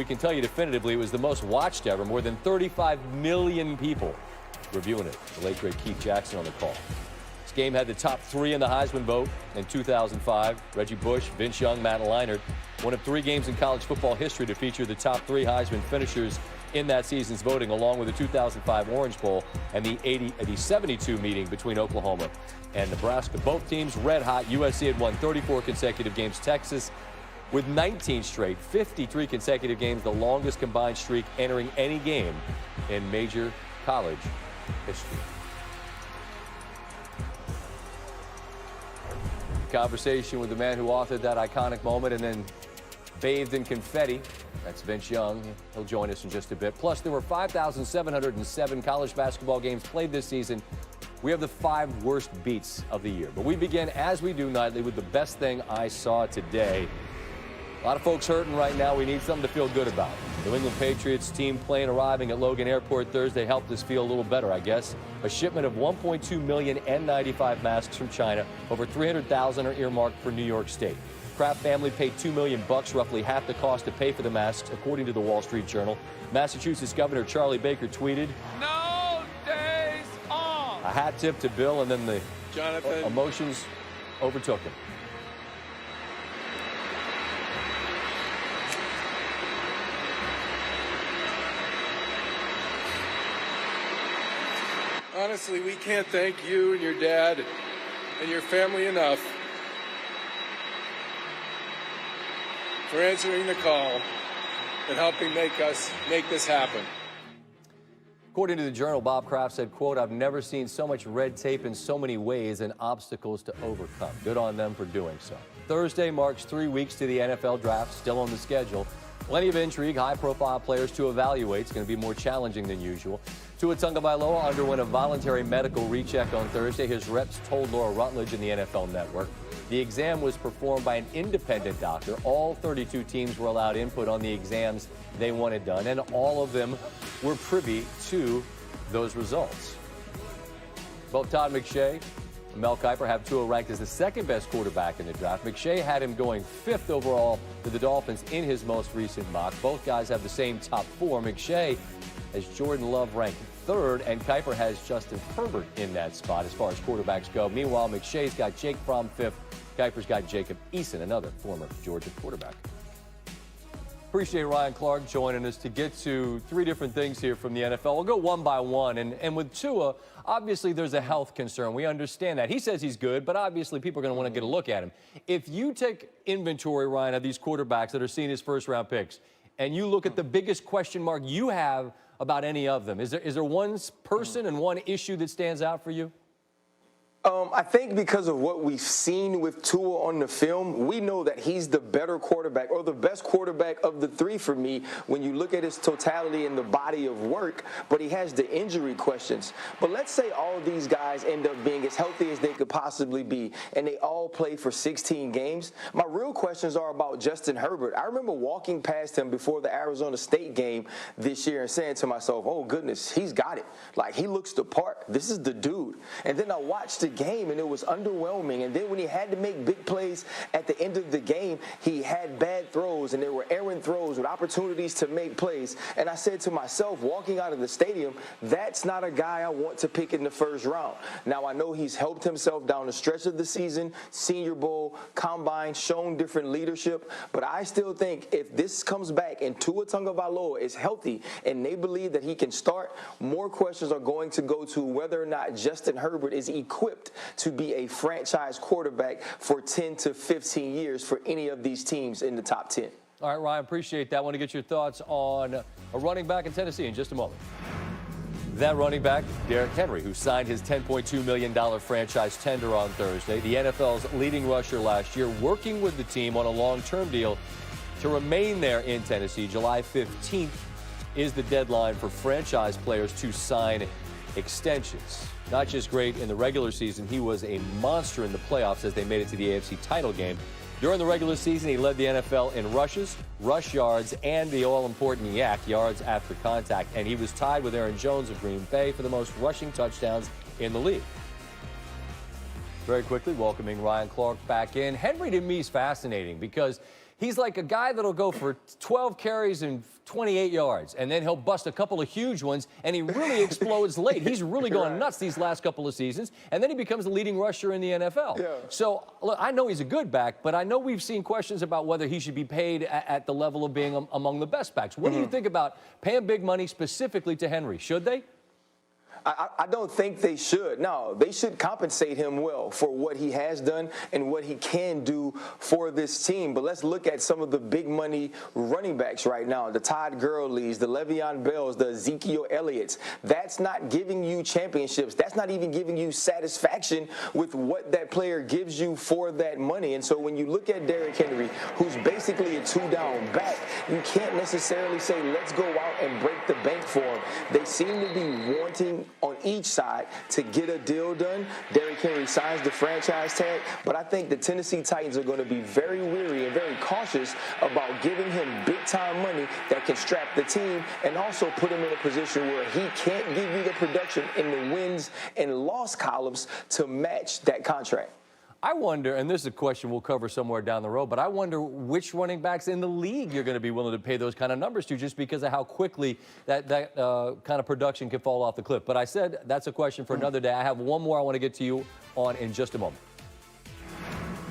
we can tell you definitively it was the most watched ever. More than 35 million people reviewing it. The late, great Keith Jackson on the call. This game had the top three in the Heisman vote in 2005. Reggie Bush, Vince Young, Matt Leinart. One of three games in college football history to feature the top three Heisman finishers in that season's voting, along with the 2005 Orange Bowl and the 72 meeting between Oklahoma and Nebraska. Both teams red hot. USC had won 34 consecutive games. Texas with 19 straight, 53 consecutive games, the longest combined streak entering any game in major college history. Conversation with the man who authored that iconic moment and then bathed in confetti. That's Vince Young. He'll join us in just a bit. Plus, there were 5,707 college basketball games played this season. We have the 5 worst beats of the year. But we begin, as we do nightly, with the best thing I saw today. A lot of folks hurting right now. We need something to feel good about. New England Patriots team plane arriving at Logan Airport Thursday helped us feel a little better, I guess. A shipment of 1.2 million N95 masks from China. Over 300,000 are earmarked for New York State. Kraft family paid $2 million, roughly half the cost to pay for the masks, according to the Wall Street Journal. Massachusetts Governor Charlie Baker tweeted, "No days off." A hat tip to Bill, and then the emotions overtook him. Honestly, we can't thank you and your dad and your family enough for answering the call and helping make this happen. According to the Journal, Bob Kraft said, quote, "I've never seen so much red tape in so many ways and obstacles to overcome." Good on them for doing so. Thursday marks 3 weeks to the NFL draft, still on the schedule. Plenty of intrigue, high-profile players to evaluate. It's going to be more challenging than usual. Tua Tagovailoa underwent a voluntary medical recheck on Thursday. His reps told Laura Rutledge in the NFL Network. The exam was performed by an independent doctor. All 32 teams were allowed input on the exams they wanted done, and all of them were privy to those results. Both Todd McShay and Mel Kiper have Tua ranked as the second-best quarterback in the draft. McShay had him going 5th overall to the Dolphins in his most recent mock. Both guys have the same top 4. McShay has Jordan Love ranked 3rd, and Kiper has Justin Herbert in that spot as far as quarterbacks go. Meanwhile, McShay's got Jake Fromm 5th. Kiper's got Jacob Eason, another former Georgia quarterback. Appreciate Ryan Clark joining us to get to 3 different things here from the NFL. We'll go one by one. And with Tua, obviously there's a health concern. We understand that. He says he's good, but obviously people are going to want to get a look at him. If you take inventory, Ryan, of these quarterbacks that are seen as first-round picks, and you look at the biggest question mark you have about any of them, is there one person and one issue that stands out for you? I think because of what we've seen with Tua on the film, we know that he's the better quarterback, or the best quarterback of the 3 for me when you look at his totality and the body of work, but he has the injury questions. But let's say all of these guys end up being as healthy as they could possibly be, and they all play for 16 games. My real questions are about Justin Herbert. I remember walking past him before the Arizona State game this year and saying to myself, oh, goodness, he's got it. Like, he looks the part. This is the dude. And then I watched the game, and it was underwhelming. And then when he had to make big plays at the end of the game, he had bad throws, and there were errant throws with opportunities to make plays. And I said to myself, walking out of the stadium, that's not a guy I want to pick in the first round. Now, I know he's helped himself down the stretch of the season, Senior Bowl, Combine, shown different leadership, but I still think if this comes back and Tua Tagovailoa is healthy and they believe that he can start, more questions are going to go to whether or not Justin Herbert is equipped to be a franchise quarterback for 10 to 15 years for any of these teams in the top 10. All right, Ryan, appreciate that. I want to get your thoughts on a running back in Tennessee in just a moment. That running back, Derrick Henry, who signed his $10.2 million franchise tender on Thursday, the NFL's leading rusher last year, working with the team on a long-term deal to remain there in Tennessee. July 15th is the deadline for franchise players to sign extensions. Not just great in the regular season, he was a monster in the playoffs as they made it to the AFC title game. During the regular season, he led the NFL in rushes, rush yards, and the all-important YAC, yards after contact. And he was tied with Aaron Jones of Green Bay for the most rushing touchdowns in the league. Very quickly, welcoming Ryan Clark back in. Henry, to me, is fascinating because He's like a guy that'll go for 12 carries and 28 yards, and then he'll bust a couple of huge ones, and he really explodes late. He's really going nuts these last couple of seasons, and then he becomes the leading rusher in the NFL. Yeah. So, look, I know he's a good back, but I know we've seen questions about whether he should be paid at the level of being among the best backs. What do you think about paying big money specifically to Henry? Should they? I don't think they should. No, they should compensate him well for what he has done and what he can do for this team. But let's look at some of the big money running backs right now. The Todd Gurley's, the Le'Veon Bells, the Ezekiel Elliott's. That's not giving you championships. That's not even giving you satisfaction with what that player gives you for that money. And so when you look at Derrick Henry, who's basically a two-down back, you can't necessarily say, let's go out and break the bank for him. They seem to be wanting on each side to get a deal done. Derrick Henry signs the franchise tag, but I think the Tennessee Titans are going to be very weary and very cautious about giving him big-time money that can strap the team and also put him in a position where he can't give you the production in the wins and loss columns to match that contract. I wonder, and this is a question we'll cover somewhere down the road, but I wonder which running backs in the league you're going to be willing to pay those kind of numbers to, just because of how quickly that kind of production can fall off the cliff. But I said that's a question for another day. I have one more I want to get to you on in just a moment.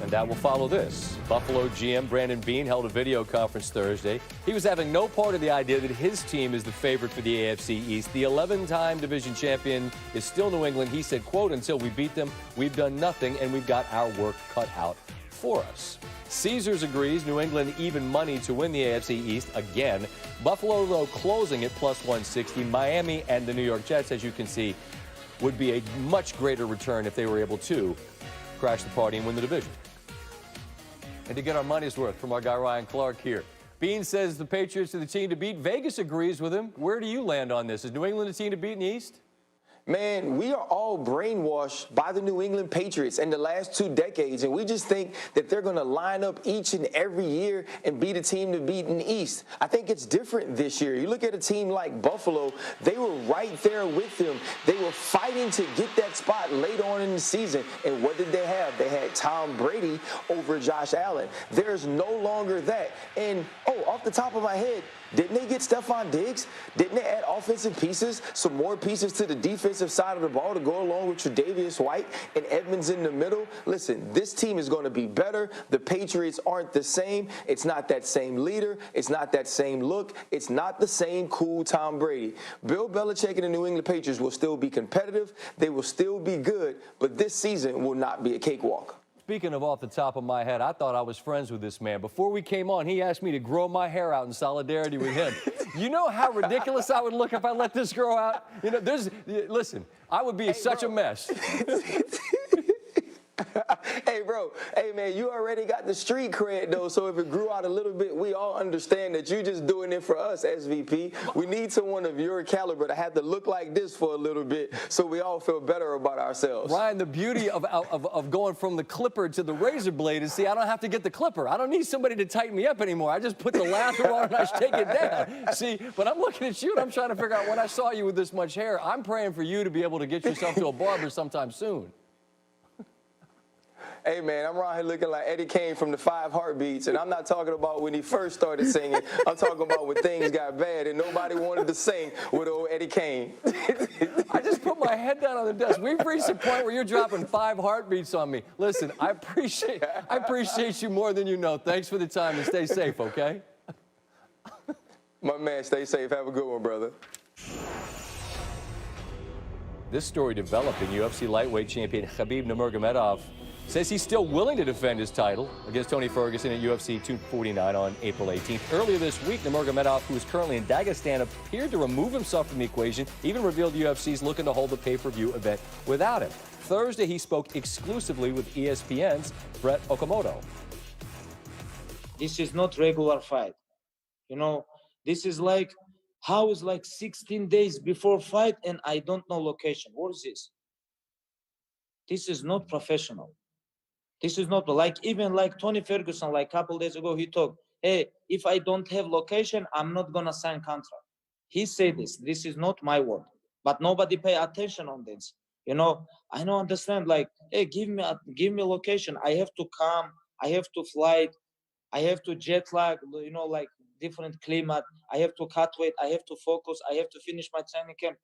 And that will follow this. Buffalo GM Brandon Beane held a video conference Thursday. He was having no part of the idea that his team is the favorite for the AFC East. The 11-time division champion is still New England. He said, quote, until we beat them, we've done nothing, and we've got our work cut out for us. Caesars agrees New England even money to win the AFC East again. Buffalo, though, closing at plus 160. Miami and the New York Jets, as you can see, would be a much greater return if they were able to crash the party and win the division. And to get our money's worth from our guy Ryan Clark here. Beane says the Patriots are the team to beat. Vegas agrees with him. Where do you land on this? Is New England the team to beat in the East? Man, we are all brainwashed by the New England Patriots in the last 2 decades, and we just think that they're going to line up each and every year and be the team to beat in the East. I think it's different this year. You look at a team like Buffalo, they were right there with them. They were fighting to get that spot late on in the season, and what did they have? They had Tom Brady over Josh Allen. There's no longer that. And, off the top of my head, didn't they get Stephon Diggs? Didn't they add offensive pieces, some more pieces to the defensive side of the ball to go along with Tre'Davious White and Edmonds in the middle? Listen, this team is going to be better. The Patriots aren't the same. It's not that same leader. It's not that same look. It's not the same cool Tom Brady. Bill Belichick and the New England Patriots will still be competitive. They will still be good, but this season will not be a cakewalk. Speaking of off the top of my head, I thought I was friends with this man. Before we came on, he asked me to grow my hair out in solidarity with him. You know how ridiculous I would look if I let this grow out? You know, listen, I would be such a mess. Hey, bro. Hey, man, you already got the street cred, though, so if it grew out a little bit, we all understand that you're just doing it for us, SVP. We need someone of your caliber to have to look like this for a little bit so we all feel better about ourselves. Ryan, the beauty of going from the clipper to the razor blade is, see, I don't have to get the clipper. I don't need somebody to tighten me up anymore. I just put the lather on and I take it down. See, but I'm looking at you and I'm trying to figure out, when I saw you with this much hair, I'm praying for you to be able to get yourself to a barber sometime soon. Hey, man, I'm around here looking like Eddie Kane from the 5 Heartbeats, and I'm not talking about when he first started singing. I'm talking about when things got bad and nobody wanted to sing with old Eddie Kane. I just put my head down on the desk. We've reached a point where you're dropping 5 heartbeats on me. Listen, I appreciate you more than you know. Thanks for the time, and stay safe, okay? My man, stay safe. Have a good one, brother. This story developing. UFC lightweight champion Khabib Nurmagomedov says he's still willing to defend his title against Tony Ferguson at UFC 249 on April 18th. Earlier this week, Nurmagomedov, who is currently in Dagestan, appeared to remove himself from the equation, even revealed the UFC is looking to hold the pay-per-view event without him. Thursday, he spoke exclusively with ESPN's Brett Okamoto. This is not regular fight. You know, this is like, how is like 16 days before fight and I don't know location. What is this? This is not professional. This is not like, even like Tony Ferguson, like a couple days ago, he talked, hey, if I don't have location, I'm not going to sign contract. He said this is not my word, but nobody pay attention on this. You know, I don't understand, like, hey, give me location. I have to come, I have to fly. I have to jet lag, you know, like different climate. I have to cut weight. I have to focus. I have to finish my training camp.